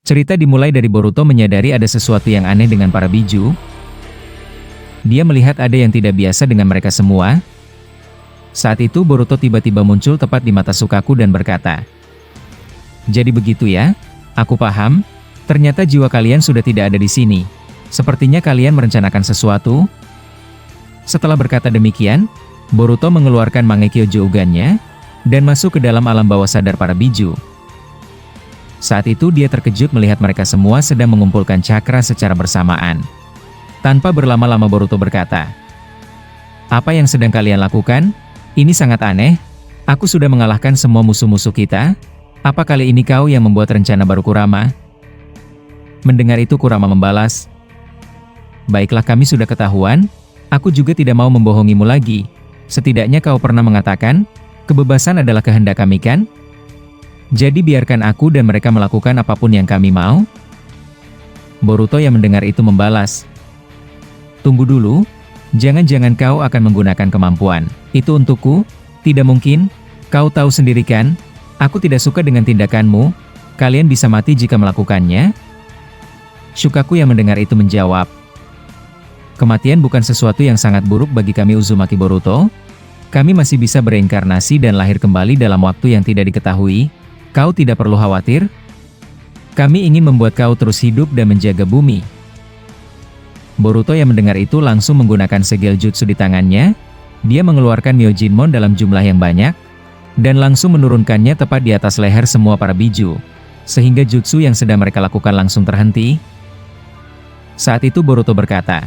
Cerita dimulai dari Boruto menyadari ada sesuatu yang aneh dengan para biju. Dia melihat ada yang tidak biasa dengan mereka semua. Saat itu Boruto tiba-tiba muncul tepat di mata Shukaku dan berkata, "Jadi begitu ya? Aku paham. Ternyata jiwa kalian sudah tidak ada di sini. Sepertinya kalian merencanakan sesuatu." Setelah berkata demikian, Boruto mengeluarkan Mangekyo Jougan-nya dan masuk ke dalam alam bawah sadar para biju. Saat itu dia terkejut melihat mereka semua sedang mengumpulkan cakra secara bersamaan. Tanpa berlama-lama Boruto berkata, "Apa yang sedang kalian lakukan? Ini sangat aneh. Aku sudah mengalahkan semua musuh-musuh kita. Apa kali ini kau yang membuat rencana baru Kurama?" Mendengar itu Kurama membalas, "Baiklah, kami sudah ketahuan. Aku juga tidak mau membohongimu lagi. Setidaknya kau pernah mengatakan, kebebasan adalah kehendak kami kan? Jadi biarkan aku dan mereka melakukan apapun yang kami mau." Boruto yang mendengar itu membalas, "Tunggu dulu, jangan-jangan kau akan menggunakan kemampuan itu untukku? Tidak mungkin, kau tahu sendiri kan, aku tidak suka dengan tindakanmu, kalian bisa mati jika melakukannya." Shukaku yang mendengar itu menjawab, "Kematian bukan sesuatu yang sangat buruk bagi kami Uzumaki Boruto. Kami masih bisa bereinkarnasi dan lahir kembali dalam waktu yang tidak diketahui. Kau tidak perlu khawatir. Kami ingin membuat kau terus hidup dan menjaga bumi." Boruto yang mendengar itu langsung menggunakan segel jutsu di tangannya. Dia mengeluarkan Myojinmon dalam jumlah yang banyak, dan langsung menurunkannya tepat di atas leher semua para biju, sehingga jutsu yang sedang mereka lakukan langsung terhenti. Saat itu Boruto berkata,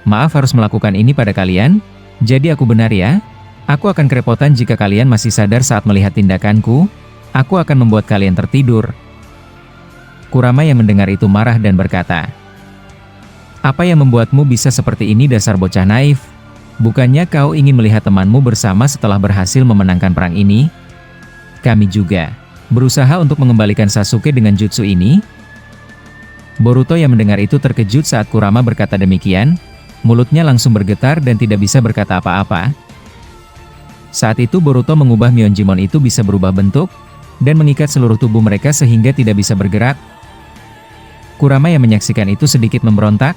"Maaf harus melakukan ini pada kalian, jadi aku benar ya? Aku akan kerepotan jika kalian masih sadar saat melihat tindakanku. Aku akan membuat kalian tertidur." Kurama yang mendengar itu marah dan berkata, "Apa yang membuatmu bisa seperti ini dasar bocah naif? Bukannya kau ingin melihat temanmu bersama setelah berhasil memenangkan perang ini? Kami juga berusaha untuk mengembalikan Sasuke dengan jutsu ini." Boruto yang mendengar itu terkejut saat Kurama berkata demikian, mulutnya langsung bergetar dan tidak bisa berkata apa-apa. Saat itu Boruto mengubah Myojinmon itu bisa berubah bentuk, dan mengikat seluruh tubuh mereka sehingga tidak bisa bergerak. Kurama yang menyaksikan itu sedikit memberontak,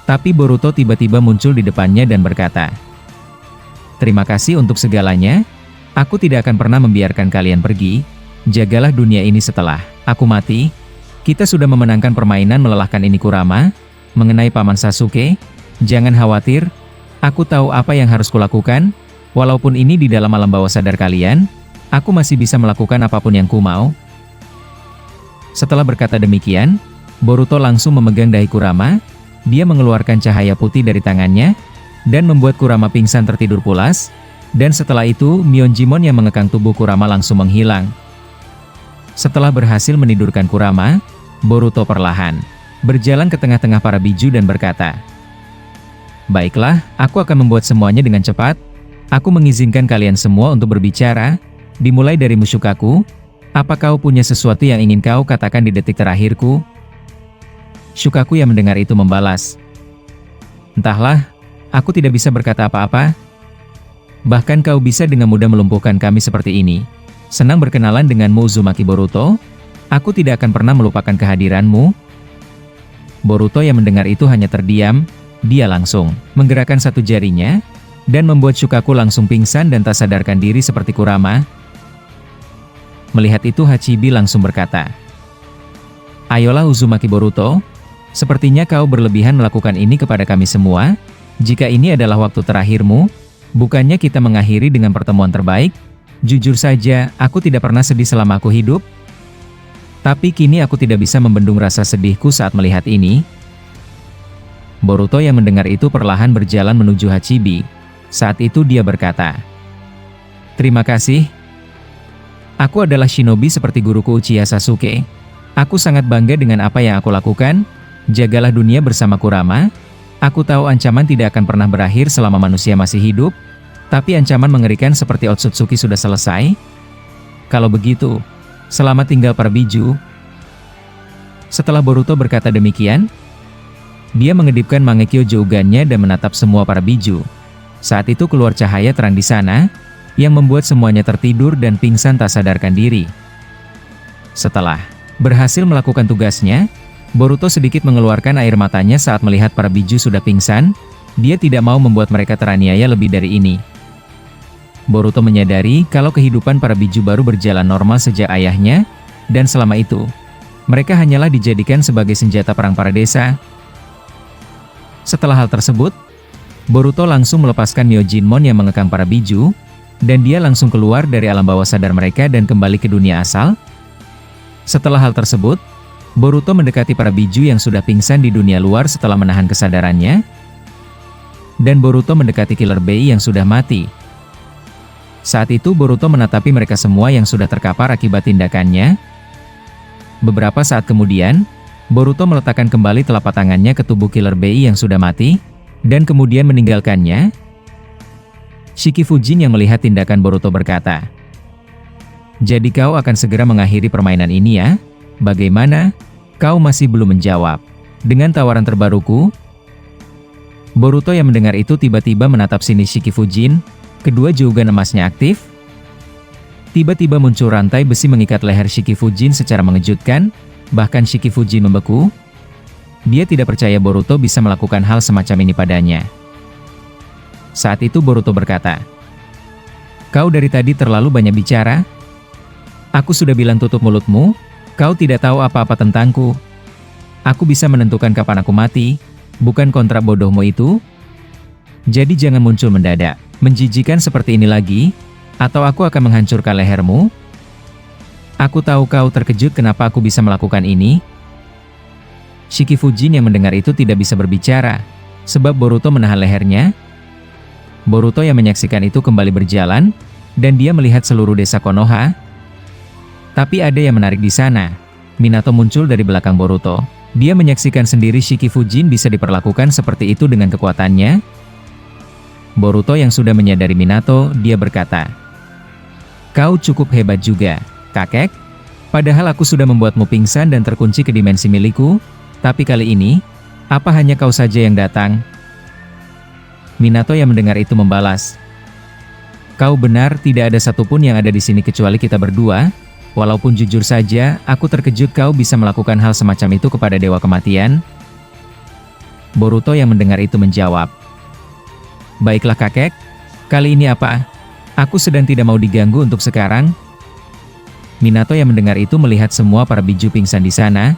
tapi Boruto tiba-tiba muncul di depannya dan berkata, "Terima kasih untuk segalanya, aku tidak akan pernah membiarkan kalian pergi, jagalah dunia ini setelah aku mati. Kita sudah memenangkan permainan melelahkan ini Kurama. Mengenai Paman Sasuke, jangan khawatir, aku tahu apa yang harus kulakukan, walaupun ini di dalam alam bawah sadar kalian, aku masih bisa melakukan apapun yang ku mau." Setelah berkata demikian, Boruto langsung memegang dahi Kurama, dia mengeluarkan cahaya putih dari tangannya, dan membuat Kurama pingsan tertidur pulas, dan setelah itu Myojinmon yang mengekang tubuh Kurama langsung menghilang. Setelah berhasil menidurkan Kurama, Boruto perlahan berjalan ke tengah-tengah para biju dan berkata, "Baiklah, aku akan membuat semuanya dengan cepat. Aku mengizinkan kalian semua untuk berbicara, dimulai dari Shukaku. Apa kau punya sesuatu yang ingin kau katakan di detik terakhirku?" Shukaku yang mendengar itu membalas, "Entahlah, aku tidak bisa berkata apa-apa. Bahkan kau bisa dengan mudah melumpuhkan kami seperti ini. Senang berkenalan denganmu Uzumaki Boruto. Aku tidak akan pernah melupakan kehadiranmu." Boruto yang mendengar itu hanya terdiam, dia langsung menggerakkan satu jarinya, dan membuat Shukaku langsung pingsan dan tak sadarkan diri seperti Kurama. Melihat itu Hachibi langsung berkata, "Ayolah Uzumaki Boruto, sepertinya kau berlebihan melakukan ini kepada kami semua. Jika ini adalah waktu terakhirmu, bukannya kita mengakhiri dengan pertemuan terbaik? Jujur saja, aku tidak pernah sedih selama aku hidup. Tapi kini aku tidak bisa membendung rasa sedihku saat melihat ini." Boruto yang mendengar itu perlahan berjalan menuju Hachibi. Saat itu dia berkata, "Terima kasih. Aku adalah shinobi seperti guruku Uchiha Sasuke. Aku sangat bangga dengan apa yang aku lakukan. Jagalah dunia bersama Kurama. Aku tahu ancaman tidak akan pernah berakhir selama manusia masih hidup, tapi ancaman mengerikan seperti Otsutsuki sudah selesai. Kalau begitu, selamat tinggal para biju." Setelah Boruto berkata demikian, dia mengedipkan Mangekyo Jougan-nya dan menatap semua para biju. Saat itu keluar cahaya terang di sana, yang membuat semuanya tertidur dan pingsan tak sadarkan diri. Setelah Berhasil melakukan tugasnya, Boruto sedikit mengeluarkan air matanya saat melihat para biju sudah pingsan. Dia tidak mau membuat mereka teraniaya lebih dari ini. Boruto menyadari kalau kehidupan para biju baru berjalan normal sejak ayahnya, dan selama itu, mereka hanyalah dijadikan sebagai senjata perang para desa. Setelah hal tersebut, Boruto langsung melepaskan Myojinmon yang mengekang para biju, dan dia langsung keluar dari alam bawah sadar mereka dan kembali ke dunia asal. Setelah hal tersebut, Boruto mendekati para biju yang sudah pingsan di dunia luar setelah menahan kesadarannya, dan Boruto mendekati Killer Bee yang sudah mati. Saat itu Boruto menatapi mereka semua yang sudah terkapar akibat tindakannya. Beberapa saat kemudian, Boruto meletakkan kembali telapak tangannya ke tubuh Killer Bee yang sudah mati, dan kemudian meninggalkannya. Shikifujin yang melihat tindakan Boruto berkata, "Jadi kau akan segera mengakhiri permainan ini ya? Bagaimana? Kau masih belum menjawab dengan tawaran terbaruku?" Boruto yang mendengar itu tiba-tiba menatap sini Shikifujin, kedua juga emasnya aktif. Tiba-tiba muncul rantai besi mengikat leher Shikifujin secara mengejutkan, bahkan Shikifujin membeku. Dia tidak percaya Boruto bisa melakukan hal semacam ini padanya. Saat itu Boruto berkata, "Kau dari tadi terlalu banyak bicara. Aku sudah bilang tutup mulutmu, kau tidak tahu apa-apa tentangku. Aku bisa menentukan kapan aku mati. Bukan kontrak bodohmu itu? Jadi jangan muncul mendadak, menjijikan seperti ini lagi, atau aku akan menghancurkan lehermu." "Aku tahu kau terkejut kenapa aku bisa melakukan ini." Shikifujin yang mendengar itu tidak bisa berbicara, sebab Boruto menahan lehernya. Boruto yang menyaksikan itu kembali berjalan, dan dia melihat seluruh desa Konoha. Tapi ada yang menarik di sana. Minato muncul dari belakang Boruto. Dia menyaksikan sendiri Shikifujin bisa diperlakukan seperti itu dengan kekuatannya. Boruto yang sudah menyadari Minato, dia berkata, "Kau cukup hebat juga, kakek. Padahal aku sudah membuatmu pingsan dan terkunci ke dimensi milikku, tapi kali ini, apa hanya kau saja yang datang?" Minato yang mendengar itu membalas, "Kau benar, tidak ada satupun yang ada di sini kecuali kita berdua. Walaupun jujur saja, aku terkejut kau bisa melakukan hal semacam itu kepada Dewa Kematian." Boruto yang mendengar itu menjawab, "Baiklah kakek, kali ini apa? Aku sedang tidak mau diganggu untuk sekarang." Minato yang mendengar itu melihat semua para biju pingsan di sana,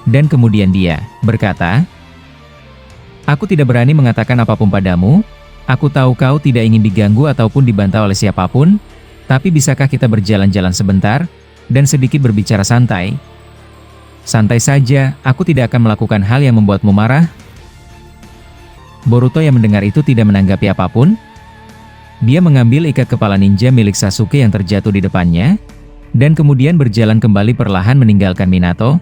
dan kemudian dia berkata, "Aku tidak berani mengatakan apapun padamu. Aku tahu kau tidak ingin diganggu ataupun dibantah oleh siapapun. Tapi bisakah kita berjalan-jalan sebentar, dan sedikit berbicara santai? Santai saja, aku tidak akan melakukan hal yang membuatmu marah." Boruto yang mendengar itu tidak menanggapi apapun. Dia mengambil ikat kepala ninja milik Sasuke yang terjatuh di depannya, dan kemudian berjalan kembali perlahan meninggalkan Minato.